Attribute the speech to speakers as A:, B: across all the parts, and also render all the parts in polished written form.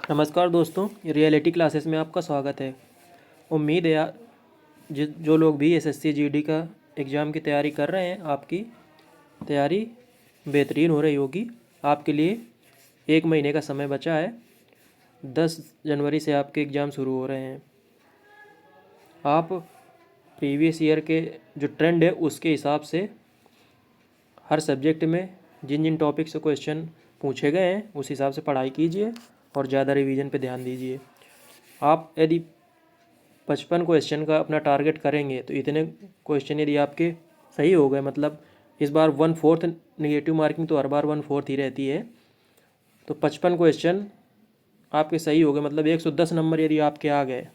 A: नमस्कार दोस्तों, reality classes में आपका स्वागत है। उम्मीद है जो लोग भी एसएससी जीडी का एग्ज़ाम की तैयारी कर रहे हैं, आपकी तैयारी बेहतरीन हो रही होगी। आपके लिए 1 महीने का समय बचा है। 10 जनवरी से आपके एग्ज़ाम शुरू हो रहे हैं। आप प्रीवियस ईयर के जो ट्रेंड है उसके हिसाब से हर सब्जेक्ट में जिन जिन टॉपिक से क्वेश्चन पूछे गए हैं उस हिसाब से पढ़ाई कीजिए और ज़्यादा रिवीजन पे ध्यान दीजिए। आप यदि 55 क्वेश्चन का अपना टारगेट करेंगे तो इतने क्वेश्चन यदि आपके सही हो गए, मतलब इस बार 1/4 नेगेटिव मार्किंग तो हर बार 1/4 ही रहती है, तो 55 क्वेश्चन आपके सही हो गए, मतलब 110 नंबर यदि आपके आ गए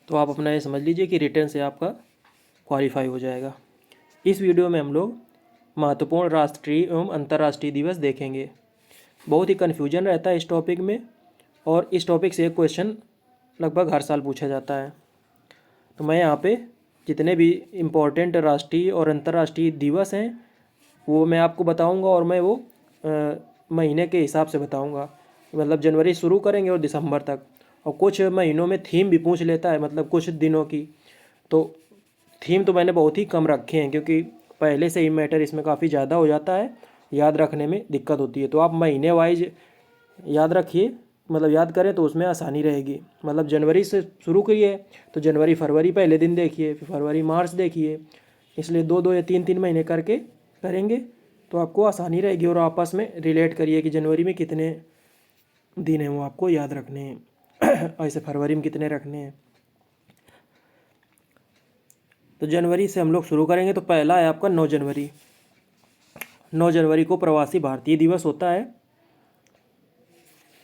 A: तो आप अपना ये समझ लीजिए कि रिटर्न से आपका क्वालिफाई हो जाएगा। इस वीडियो में हम लोग महत्वपूर्ण राष्ट्रीय एवं अंतर्राष्ट्रीय दिवस देखेंगे। बहुत ही कन्फ्यूजन रहता है इस टॉपिक में, और इस टॉपिक से एक क्वेश्चन लगभग हर साल पूछा जाता है। तो मैं यहाँ पे जितने भी इम्पोर्टेंट राष्ट्रीय और अंतर्राष्ट्रीय दिवस हैं वो मैं आपको बताऊंगा, और मैं वो महीने के हिसाब से बताऊंगा, मतलब जनवरी शुरू करेंगे और दिसंबर तक। और कुछ महीनों में थीम भी पूछ लेता है, मतलब कुछ दिनों की। तो थीम तो मैंने बहुत ही कम रखे हैं क्योंकि पहले से ही मैटर इसमें काफ़ी ज़्यादा हो जाता है, याद रखने में दिक्कत होती है। तो आप महीने वाइज याद रखिए, मतलब याद करें तो उसमें आसानी रहेगी। मतलब जनवरी से शुरू करिए तो जनवरी फरवरी पहले दिन देखिए, फिर फरवरी मार्च देखिए, इसलिए 2-2 या 3-3 महीने करके करेंगे तो आपको आसानी रहेगी। और आपस में रिलेट करिए कि जनवरी में कितने दिन हैं वो आपको याद रखने हैं ऐसे फरवरी में कितने रखने हैं। तो जनवरी से हम लोग शुरू करेंगे। तो पहला है आपका 9 जनवरी। 9 जनवरी को प्रवासी भारतीय दिवस होता है,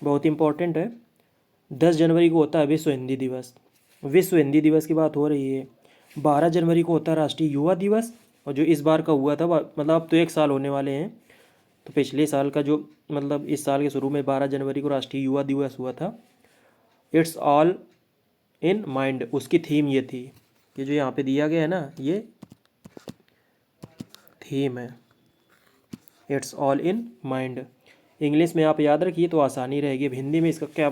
A: बहुत इंपॉर्टेंट है। 10 जनवरी को होता है विश्व हिंदी दिवस। विश्व हिंदी दिवस की बात हो रही है। 12 जनवरी को होता है राष्ट्रीय युवा दिवस, और जो इस बार का हुआ था मतलब अब तो 1 साल होने वाले हैं। तो पिछले साल का जो मतलब इस साल के शुरू में 12 जनवरी को राष्ट्रीय युवा दिवस हुआ था। इट्स ऑल इन माइंड, उसकी थीम ये थी, ये जो यहाँ पे दिया गया है ना, ये थीम है, it's all in mind. English में आप याद रखिए तो आसानी रहेगी। अब हिंदी में इसका क्या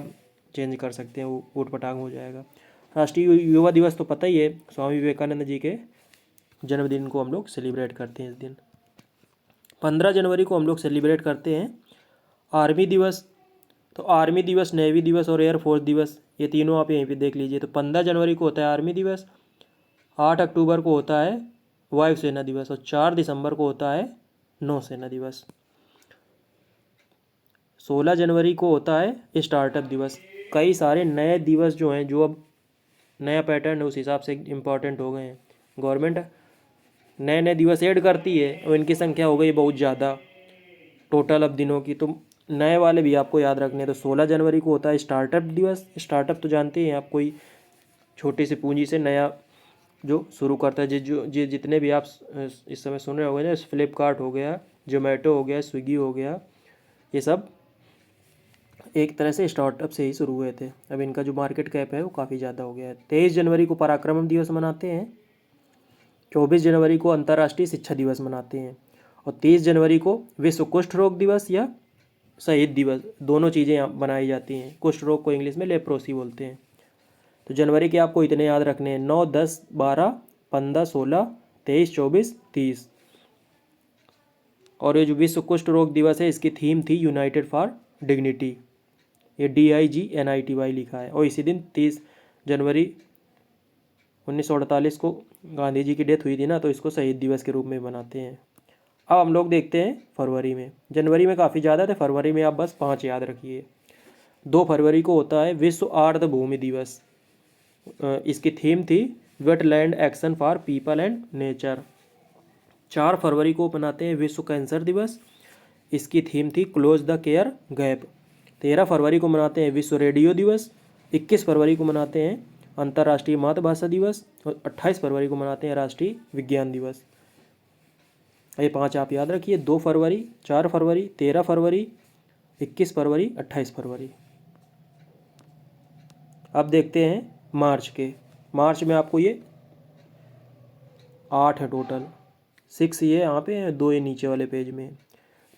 A: चेंज कर सकते हैं, वो ऊट पटांग हो जाएगा। राष्ट्रीय युवा दिवस तो पता ही है, स्वामी विवेकानंद जी के जन्मदिन को हम लोग सेलिब्रेट करते हैं इस दिन। 15 जनवरी को हम लोग सेलिब्रेट करते हैं आर्मी दिवस। तो आर्मी दिवस, नेवी दिवस और एयरफोर्स दिवस, ये तीनों आप यहीं पे देख लीजिए। तो 15 जनवरी को होता है आर्मी दिवस, 8 अक्टूबर को होता है वायुसेना दिवस, और 4 दिसंबर को होता है नौसेना दिवस। 16 जनवरी को होता है स्टार्टअप दिवस। कई सारे नए दिवस जो हैं, जो अब नया पैटर्न है उस हिसाब से इम्पॉर्टेंट हो गए हैं। गवर्नमेंट नए नए दिवस ऐड करती है और इनकी संख्या हो गई बहुत ज़्यादा टोटल अब दिनों की, तो नए वाले भी आपको याद रखने हैं। तो 16 जनवरी को होता है स्टार्टअप दिवस। स्टार्टअप तो जानते हैं आप, कोई छोटी सी पूंजी से नया जो शुरू करता है। जितने भी आप इस समय सुन रहे होंगे ना, फ्लिपकार्ट हो गया, जोमेटो हो गया, स्विगी हो गया, ये सब एक तरह से स्टार्टअप से ही शुरू हुए थे। अब इनका जो मार्केट कैप है वो काफ़ी ज़्यादा हो गया है। 23 जनवरी को पराक्रम दिवस मनाते हैं। 24 जनवरी को अंतर्राष्ट्रीय शिक्षा दिवस मनाते हैं। और 30 जनवरी को विश्व कुष्ठ रोग दिवस या शहीद दिवस, दोनों चीज़ें यहाँ बनाई जाती हैं। कुष्ठ रोग को इंग्लिश में लेप्रोसी बोलते हैं। तो जनवरी के आपको इतने याद रखने हैं, 9, 10, 12, 15, 16, 23, 24, 30। और ये जो विश्व कुष्ठ रोग दिवस है इसकी थीम थी यूनाइटेड फॉर डिग्निटी, ये DIGNITY लिखा है। और इसी दिन 30 जनवरी 1948 को गांधी जी की डेथ हुई थी ना, तो इसको शहीद दिवस के रूप में मनाते हैं। अब हम लोग देखते हैं फरवरी में। जनवरी में काफ़ी ज़्यादा थे, फरवरी में आप बस 5 याद रखिए। 2 फरवरी को होता है विश्व आर्द्रभूमि दिवस। इसकी थीम थी wetland action for people and nature. 4 फरवरी को मनाते हैं विश्व कैंसर दिवस। इसकी थीम थी क्लोज द केयर गैप। 13 फरवरी को मनाते हैं विश्व रेडियो दिवस। 21 फरवरी को मनाते हैं अंतर्राष्ट्रीय मातृभाषा दिवस। और 28 फरवरी को मनाते हैं राष्ट्रीय विज्ञान दिवस। ये 5 आप याद रखिए, 2 फरवरी, 4 फरवरी, 13 फरवरी, 21 फरवरी, 28 फरवरी। अब देखते हैं मार्च के। मार्च में आपको ये 8 है टोटल, 6 ये यहाँ पे है, 2 ये नीचे वाले पेज में।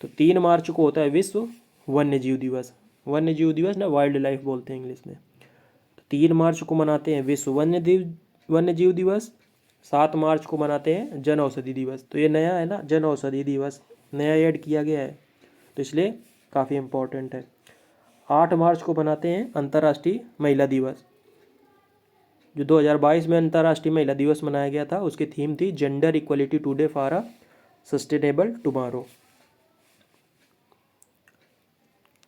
A: तो 3 मार्च को होता है विश्व वन्य जीव दिवस। वन्य जीव दिवस ना वाइल्ड लाइफ बोलते हैं इंग्लिश में। तो 3 मार्च को मनाते हैं विश्व वन्य जीव दिवस। 7 मार्च को मनाते हैं जन औषधि दिवस। तो ये नया है ना, जन औषधि दिवस नया ऐड किया गया है, तो इसलिए काफ़ी इम्पोर्टेंट है। 8 मार्च को मनाते हैं अंतर्राष्ट्रीय महिला दिवस। जो 2022 में अंतर्राष्ट्रीय महिला दिवस मनाया गया था, उसकी थीम थी gender equality today for a sustainable tomorrow.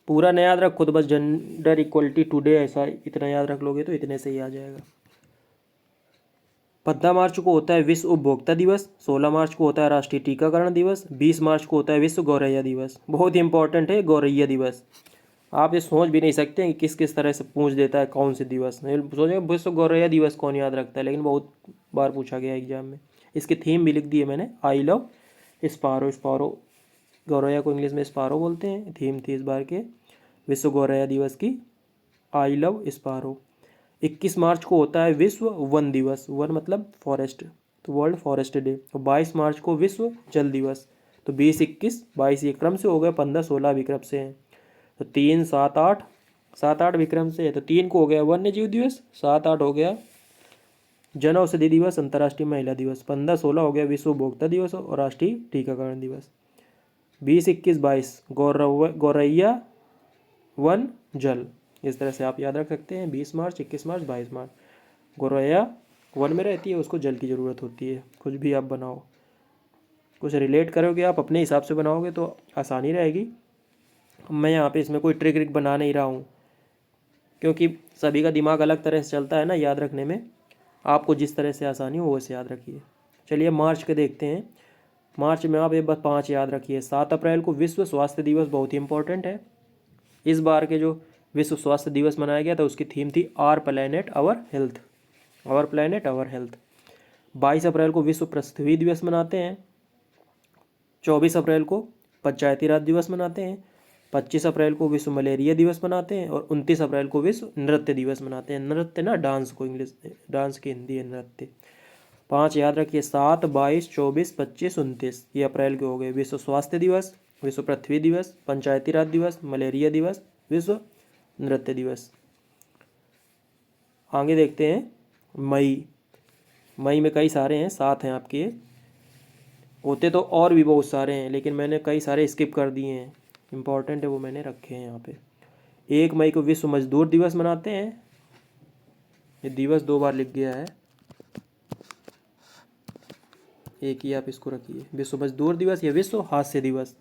A: पूरा नहीं याद रखो तो बस जेंडर इक्वलिटी टुडे ऐसा इतना याद रख लोगे तो इतने से ही आ जाएगा। 15 मार्च को होता है विश्व उपभोक्ता दिवस। 16 मार्च को होता है राष्ट्रीय टीकाकरण दिवस। 20 मार्च को होता है विश्व गौरैया दिवस। बहुत इंपॉर्टेंट है गौरैया दिवस। आप ये सोच भी नहीं सकते हैं कि किस किस तरह से पूछ देता है कौन से दिवस। सोचेंगे विश्व गौरैया दिवस कौन याद रखता है, लेकिन बहुत बार पूछा गया एग्जाम में। इसकी थीम भी लिख दी है मैंने, आई लव स्पारो। स्पारो गौरैया को इंग्लिश में स्पारो बोलते हैं। थीम थी इस बार के विश्व गौरैया दिवस की आई लव स्पारो। 21 मार्च को होता है विश्व वन दिवस। वन मतलब फॉरेस्ट, तो वर्ल्ड फॉरेस्ट डे। तो 22 मार्च को विश्व जल दिवस। तो 20, 21, 22 ये क्रम से हो गए, 15, 16 विक्रम से हैं। तो 3, 7, 8, 7, 8 विक्रम से है। तो 3 को हो गया वन्य जीव दिवस, 7, 8 हो गया जन औषधि दिवस, अंतर्राष्ट्रीय महिला दिवस, 15, 16 हो गया विश्व उपभोक्ता दिवस और राष्ट्रीय टीकाकरण दिवस। 20, 21, 22 गौरैया वन जल। इस तरह से आप याद रख सकते हैं। 20 मार्च, 21 मार्च, 22 मार्च। गौरैया वन में रहती है, उसको जल की ज़रूरत होती है। कुछ भी आप बनाओ, कुछ रिलेट करोगे आप अपने हिसाब से बनाओगे तो आसानी रहेगी। मैं यहाँ पे इसमें कोई ट्रिक बना नहीं रहा हूँ, क्योंकि सभी का दिमाग अलग तरह से चलता है ना याद रखने में। आपको जिस तरह से आसानी हो वैसे याद रखिए। चलिए मार्च के देखते हैं। मार्च में आप ये बस 5 याद रखिए। 7 अप्रैल को विश्व स्वास्थ्य दिवस, बहुत ही इंपॉर्टेंट है। इस बार के जो विश्व स्वास्थ्य दिवस मनाया गया था उसकी थीम थी our planet our health. Our planet our health. 22 April को विश्व पृथ्वी दिवस मनाते हैं। 24 अप्रैल को पंचायती राज दिवस मनाते हैं। 25 अप्रैल को विश्व मलेरिया दिवस मनाते हैं और 29 अप्रैल को विश्व नृत्य दिवस मनाते हैं। नृत्य ना डांस को इंग्लिश, डांस की हिंदी है नृत्य। 5 याद रखिए, 7, 22, 24, 25, 29 ये अप्रैल के हो गए। विश्व स्वास्थ्य दिवस, विश्व पृथ्वी दिवस, पंचायती राज दिवस, मलेरिया दिवस, विश्व नृत्य दिवस। आगे देखते हैं मई। मई में कई सारे हैं, 7 हैं आपके। होते तो और भी बहुत सारे हैं, लेकिन मैंने कई सारे स्किप कर दिए हैं, इम्पॉर्टेंट है वो मैंने रखे हैं यहाँ पे। 1 मई को विश्व मजदूर दिवस मनाते हैं। ये दिवस 2 बार लिख गया है, एक ही आप इसको रखिए। विश्व मजदूर दिवस या विश्व हास्य दिवस,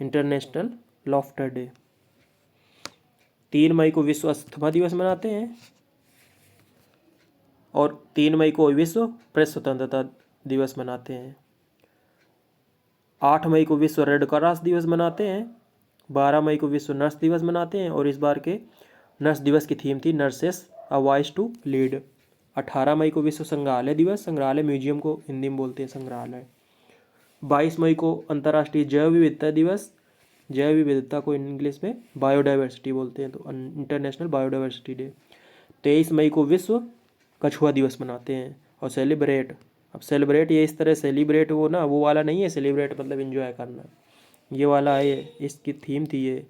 A: इंटरनेशनल लॉफ्टर डे। 3 मई को विश्व अस्थमा दिवस मनाते हैं और 3 मई को विश्व प्रेस स्वतंत्रता दिवस मनाते हैं। 8 मई को विश्व रेड क्रॉस दिवस मनाते हैं। 12 मई को विश्व नर्स दिवस मनाते हैं और इस बार के नर्स दिवस की थीम थी nurses a voice to lead. 18 मई को विश्व संग्रहालय दिवस, संग्रहालय म्यूजियम को हिंदी में बोलते हैं संग्रहालय। 22 मई को अंतर्राष्ट्रीय जैव विविधता दिवस, जैव विविधता को इंग्लिश में बायोडाइवर्सिटी बोलते हैं, तो इंटरनेशनल बायोडाइवर्सिटी डे। 23 मई को विश्व कछुआ दिवस मनाते हैं और सेलिब्रेट। अब सेलिब्रेट ये इस तरह सेलिब्रेट वो ना वो वाला नहीं है, सेलिब्रेट मतलब एंजॉय करना, ये वाला है। इसकी थीम थी ये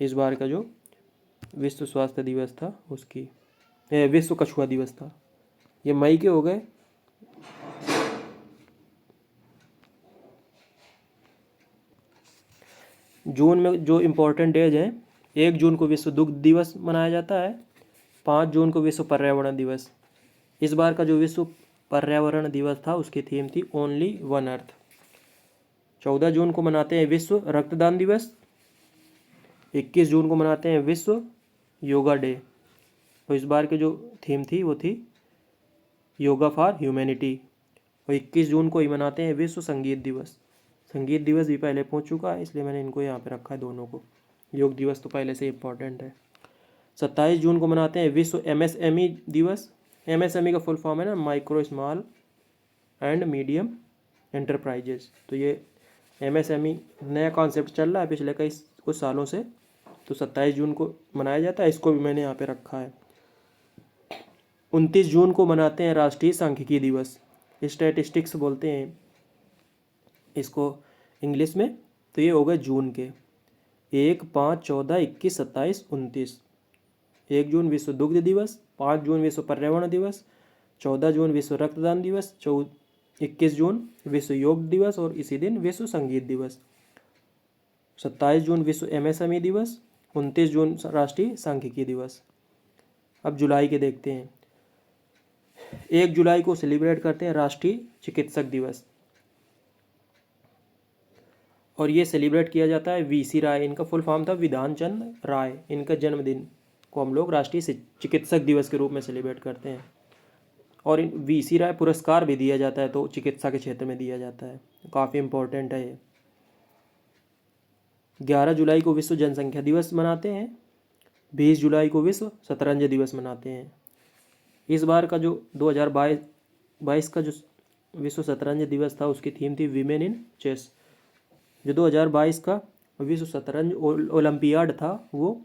A: इस बार का जो विश्व स्वास्थ्य दिवस था उसकी, विश्व कछुआ दिवस था। ये मई के हो गए। जून में जो इम्पोर्टेंट डेज हैं, 1 जून को विश्व दुग्ध दिवस मनाया जाता है। 5 जून को विश्व पर्यावरण दिवस। इस बार का जो विश्व पर्यावरण दिवस था उसकी थीम थी ओनली वन अर्थ। 14 जून को मनाते हैं विश्व रक्तदान दिवस। 21 जून को मनाते हैं विश्व योगा डे। तो इस बार की जो थीम थी वो थी योगा फॉर ह्यूमैनिटी। और 21 जून को ही मनाते हैं विश्व संगीत दिवस। संगीत दिवस भी पहले पहुंच चुका है, इसलिए मैंने इनको यहाँ पे रखा है दोनों को। योग दिवस तो पहले से इम्पोर्टेंट है। 27 जून को मनाते हैं विश्व MSME दिवस। MSME का फुल फॉर्म है ना micro small and medium enterprises. तो ये MSME नया कॉन्सेप्ट चल रहा है पिछले कुछ सालों से, तो 27 जून को मनाया जाता है, इसको भी मैंने यहाँ पे रखा है। 29 जून को मनाते हैं राष्ट्रीय सांख्यिकी दिवस, स्टैटिस्टिक्स बोलते हैं इसको इंग्लिश में। तो ये हो गए जून के। 1, 5, 14, 21, 27, 29। 1 जून विश्व दुग्ध दिवस, 5 जून विश्व पर्यावरण दिवस, 14 जून विश्व रक्तदान दिवस, 21 जून विश्व योग दिवस और इसी दिन विश्व संगीत दिवस, 27 जून विश्व एमएसएमई दिवस, 29 जून राष्ट्रीय सांख्यिकी दिवस। अब जुलाई के देखते हैं। 1 जुलाई को सेलिब्रेट करते हैं राष्ट्रीय चिकित्सक दिवस, और ये सेलिब्रेट किया जाता है वीसी राय, इनका फुल फॉर्म था विधान चंद राय, इनका जन्मदिन को हम लोग राष्ट्रीय चिकित्सक दिवस के रूप में सेलिब्रेट करते हैं। और वीसी राय पुरस्कार भी दिया जाता है, तो चिकित्सा के क्षेत्र में दिया जाता है, काफ़ी इम्पोर्टेंट है ये। 11 जुलाई को विश्व जनसंख्या दिवस मनाते हैं, 20 जुलाई को विश्व शतरंज दिवस मनाते हैं। इस बार का जो 2022 का जो विश्व शतरंज दिवस था उसकी थीम थी वीमेन इन चेस। जो 2022 का विश्व शतरंज ओलंपियाड था वो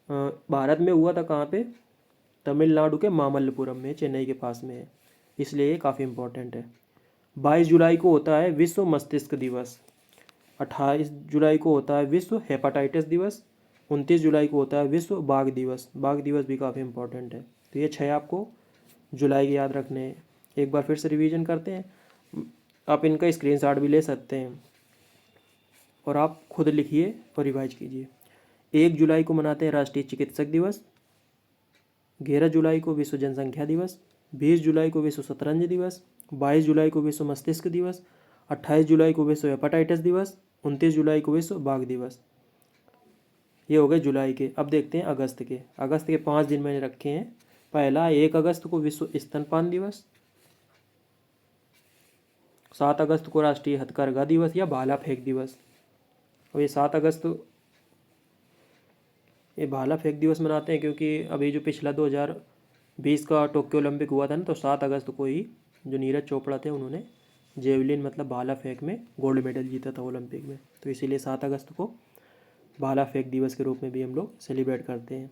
A: भारत में हुआ था, कहाँ पे? तमिलनाडु के मामल्लपुरम में, चेन्नई के पास में है, इसलिए ये काफ़ी इम्पोर्टेंट है। 22 जुलाई को होता है विश्व मस्तिष्क दिवस, 28 जुलाई को होता है विश्व हेपाटाइटिस दिवस, 29 जुलाई को होता है विश्व बाघ दिवस। बाघ दिवस भी काफ़ी इम्पोर्टेंट है। तो ये 6 आपको जुलाई के याद रखने हैं। एक बार फिर से रिवीजन करते हैं, आप इनका स्क्रीनशॉट भी ले सकते हैं और आप खुद लिखिए और रिवाइज कीजिए। 1 जुलाई को मनाते हैं राष्ट्रीय चिकित्सक दिवस, 11 जुलाई को विश्व जनसंख्या दिवस, 20 जुलाई को विश्व शतरंज दिवस, 22 जुलाई को विश्व मस्तिष्क दिवस, 28 जुलाई को विश्व हेपाटाइटिस दिवस, 29 जुलाई को विश्व बाघ दिवस। ये हो गए जुलाई के। अब देखते हैं अगस्त के। अगस्त के 5 दिन मैंने रखे हैं। पहला 1 अगस्त को विश्व स्तनपान दिवस, 7 अगस्त को राष्ट्रीय हथकरघा दिवस या भाला फेंक दिवस। और ये 7 अगस्त ये भाला फेंक दिवस मनाते हैं क्योंकि अभी जो पिछला 2020 का टोक्यो ओलंपिक हुआ था ना, तो 7 अगस्त को ही जो नीरज चोपड़ा थे उन्होंने जेवलिन मतलब भाला फेंक में गोल्ड मेडल जीता था ओलंपिक में, तो इसीलिए 7 अगस्त को भाला फेंक दिवस के रूप में भी हम लोग सेलिब्रेट करते हैं।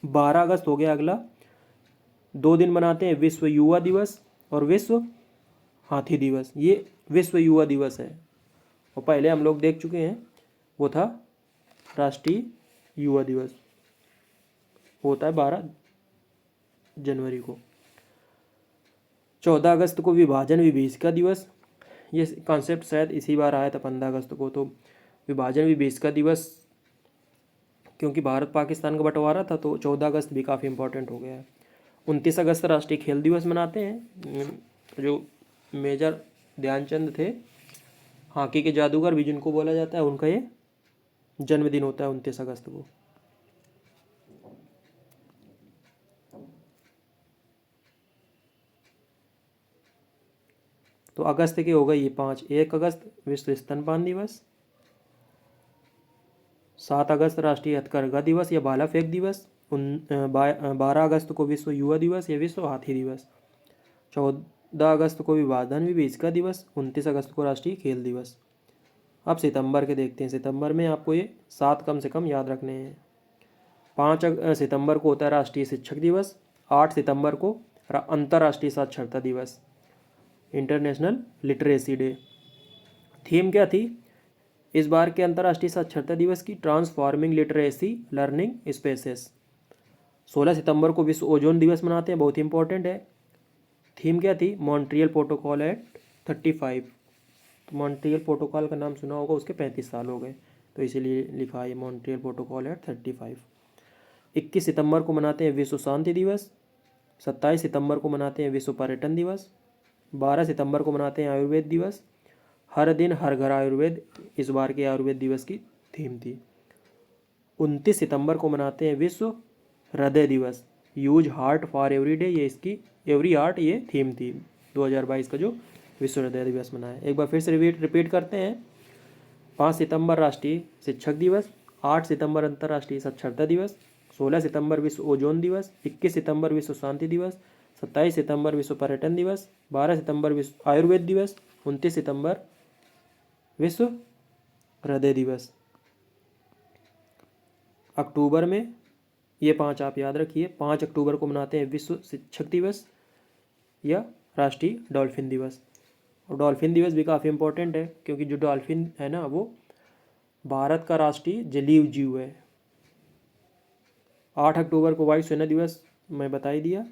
A: 12 अगस्त हो गया अगला। 2 दिन मनाते हैं विश्व युवा दिवस और विश्व हाथी दिवस। ये विश्व युवा दिवस है और पहले हम लोग देख चुके हैं, वो था राष्ट्रीय युवा दिवस, होता है 12 जनवरी को। 14 अगस्त को विभाजन विभीषिका दिवस, ये कॉन्सेप्ट शायद इसी बार आया था 15 अगस्त को। तो विभाजन विभीषिका दिवस क्योंकि भारत पाकिस्तान का बंटवारा था, तो 14 अगस्त भी काफ़ी इंपॉर्टेंट हो गया है। 29 अगस्त राष्ट्रीय खेल दिवस मनाते हैं। जो मेजर ध्यानचंद थे, हॉकी के जादूगर भी जिनको बोला जाता है, उनका ये जन्मदिन होता है 29 अगस्त को। तो अगस्त के हो गए ये 5। 1 अगस्त विश्व स्तनपान दिवस, 7 अगस्त राष्ट्रीय हथकरघा दिवस या भाला फेंक दिवस, 12 अगस्त को विश्व युवा दिवस या विश्व हाथी दिवस, 14 अगस्त को विभाजन विभीषिका दिवस, 29 अगस्त को राष्ट्रीय खेल दिवस। अब सितंबर के देखते हैं। सितंबर में आपको ये 7 कम से कम याद रखने हैं। 5 सितंबर को होता है राष्ट्रीय शिक्षक दिवस, 8 सितंबर को अंतर्राष्ट्रीय साक्षरता दिवस, इंटरनेशनल लिटरेसी डे। थीम क्या थी इस बार के अंतर्राष्ट्रीय साक्षरता दिवस की? Transforming literacy learning spaces. 16 सितंबर को विश्व ओजोन दिवस मनाते हैं, बहुत इंपॉर्टेंट है। थीम क्या थी? Montreal protocol at 35। तो मॉन्ट्रियल प्रोटोकॉल का नाम सुना होगा, उसके 35 साल हो गए, तो इसीलिए लिखा है मॉन्ट्रियल प्रोटोकॉल एट 35। 21 सितंबर को मनाते हैं विश्व शांति दिवस, 27 सितंबर को मनाते हैं विश्व पर्यटन दिवस, 12 सितंबर को मनाते हैं आयुर्वेद दिवस। हर दिन हर घर आयुर्वेद इस बार के आयुर्वेद दिवस की थीम थी। 29 सितंबर को मनाते हैं विश्व हृदय दिवस, use heart for every day, ये इसकी एवरी हार्ट ये थीम थी 2022 का जो विश्व हृदय दिवस मनाया। एक बार फिर से रिपीट करते हैं। 5 सितंबर राष्ट्रीय शिक्षक दिवस, 8 सितंबर अंतर्राष्ट्रीय साक्षरता दिवस, 16 सितंबर विश्व ओजोन दिवस, 21 सितंबर विश्व शांति दिवस, 27 सितंबर विश्व पर्यटन दिवस, 12 सितंबर विश्व आयुर्वेद दिवस, 29 सितंबर विश्व हृदय दिवस। अक्टूबर में ये 5 आप याद रखिए। 5 अक्टूबर को मनाते हैं विश्व शिक्षक दिवस या राष्ट्रीय डॉल्फिन दिवस। और डॉल्फिन दिवस भी काफ़ी इंपॉर्टेंट है क्योंकि जो डॉल्फिन है ना, वो भारत का राष्ट्रीय जलीय जीव है। 8 अक्टूबर को वायुसेना दिवस मैं बता ही दिया।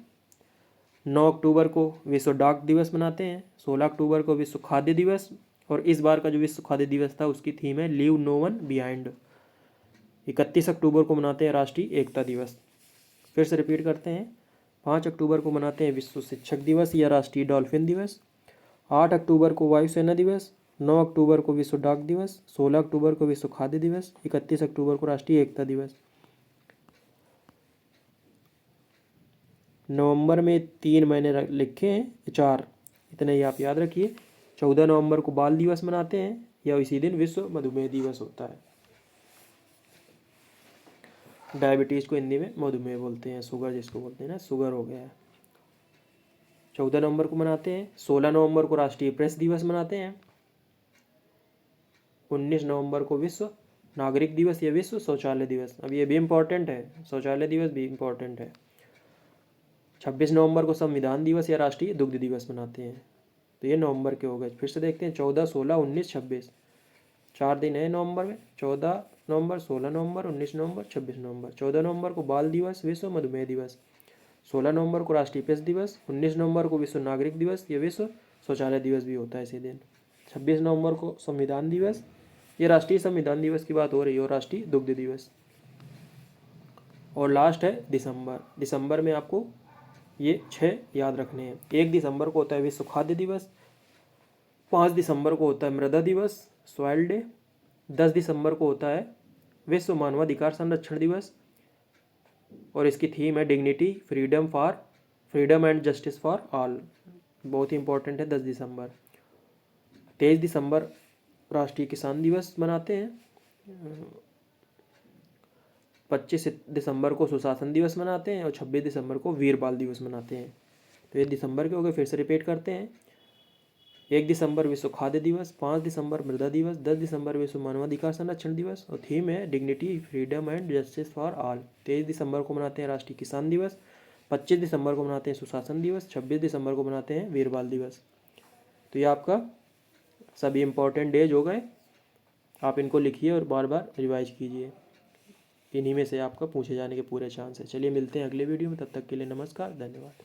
A: 9 अक्टूबर को विश्व डाक दिवस मनाते हैं। 16 अक्टूबर को विश्व खाद्य दिवस, और इस बार का जो विश्व खाद्य दिवस था उसकी थीम है लीव नो वन बिहाइंड। 31 अक्टूबर को मनाते हैं राष्ट्रीय एकता दिवस। फिर से रिपीट करते हैं, 5 अक्टूबर को मनाते हैं विश्व शिक्षक दिवस या राष्ट्रीय डॉल्फिन दिवस। 8 अक्टूबर को वायुसेना दिवस। 9 अक्टूबर को विश्व डाक दिवस। 16 अक्टूबर को विश्व खाद्य दिवस। 31 अक्टूबर को राष्ट्रीय एकता दिवस। नवंबर में 3 महीने लिखे हैं, 4, इतने ही आप याद रखिए। 14 नवंबर को बाल दिवस मनाते हैं, या इसी दिन विश्व मधुमेह दिवस होता है। डायबिटीज़ को हिंदी में मधुमेह बोलते हैं, शुगर जिसको बोलते हैं ना, शुगर हो गया है। 14 नवंबर को मनाते हैं। 16 नवंबर को राष्ट्रीय प्रेस दिवस मनाते हैं। 19 नवंबर को विश्व नागरिक दिवस या विश्व शौचालय दिवस। अब ये भी इम्पोर्टेंट है, शौचालय दिवस भी इम्पोर्टेंट है। 26 नवंबर को संविधान दिवस या राष्ट्रीय दुग्ध दिवस मनाते हैं। तो ये नवंबर के हो गए। फिर से देखते हैं, 14, 16, 19, 26, 4 दिन है नवंबर में। 14 नवंबर, 16 नवंबर, 19 नवंबर, 26 नवंबर। 14 नवंबर को बाल दिवस, विश्व मधुमेह दिवस। 16 नवंबर को राष्ट्रीय प्रेस दिवस। 19 नवंबर को विश्व नागरिक दिवस या विश्व शौचालय दिवस भी होता है इसी दिन। 26 नवंबर को संविधान दिवस, ये राष्ट्रीय संविधान दिवस की बात हो रही है, और राष्ट्रीय दुग्ध दिवस। और लास्ट है दिसंबर। दिसंबर में आपको ये 6 याद रखने हैं। 1 दिसंबर को होता है विश्व खाद्य दिवस। 5 दिसंबर को होता है मृदा दिवस, सॉइल डे। 10 दिसंबर को होता है विश्व मानवाधिकार संरक्षण दिवस, और इसकी थीम है dignity, freedom and justice for all. बहुत ही इंपॉर्टेंट है 10 दिसंबर। 23 दिसंबर राष्ट्रीय किसान दिवस मनाते हैं। 25 दिसंबर को सुशासन दिवस मनाते हैं, और 26 दिसंबर को वीर बाल दिवस मनाते हैं। तो ये दिसंबर के हो गए। फिर से रिपीट करते हैं, 1 दिसंबर विश्व खाद्य दिवस, 5 दिसंबर मृदा दिवस, 10 दिसंबर विश्व मानवाधिकार संरक्षण दिवस, और थीम है dignity, freedom and justice for all. 23 दिसंबर को मनाते हैं राष्ट्रीय किसान दिवस। 25 दिसंबर को मनाते हैं सुशासन दिवस। 26 दिसंबर को मनाते हैं वीर बाल दिवस। तो ये आपका सभी इंपॉर्टेंट डेज हो गए। आप इनको लिखिए और बार बार रिवाइज कीजिए। इन्हीं में से आपका पूछे जाने के पूरे चांस है। चलिए मिलते हैं अगले वीडियो में, तब तक के लिए नमस्कार, धन्यवाद।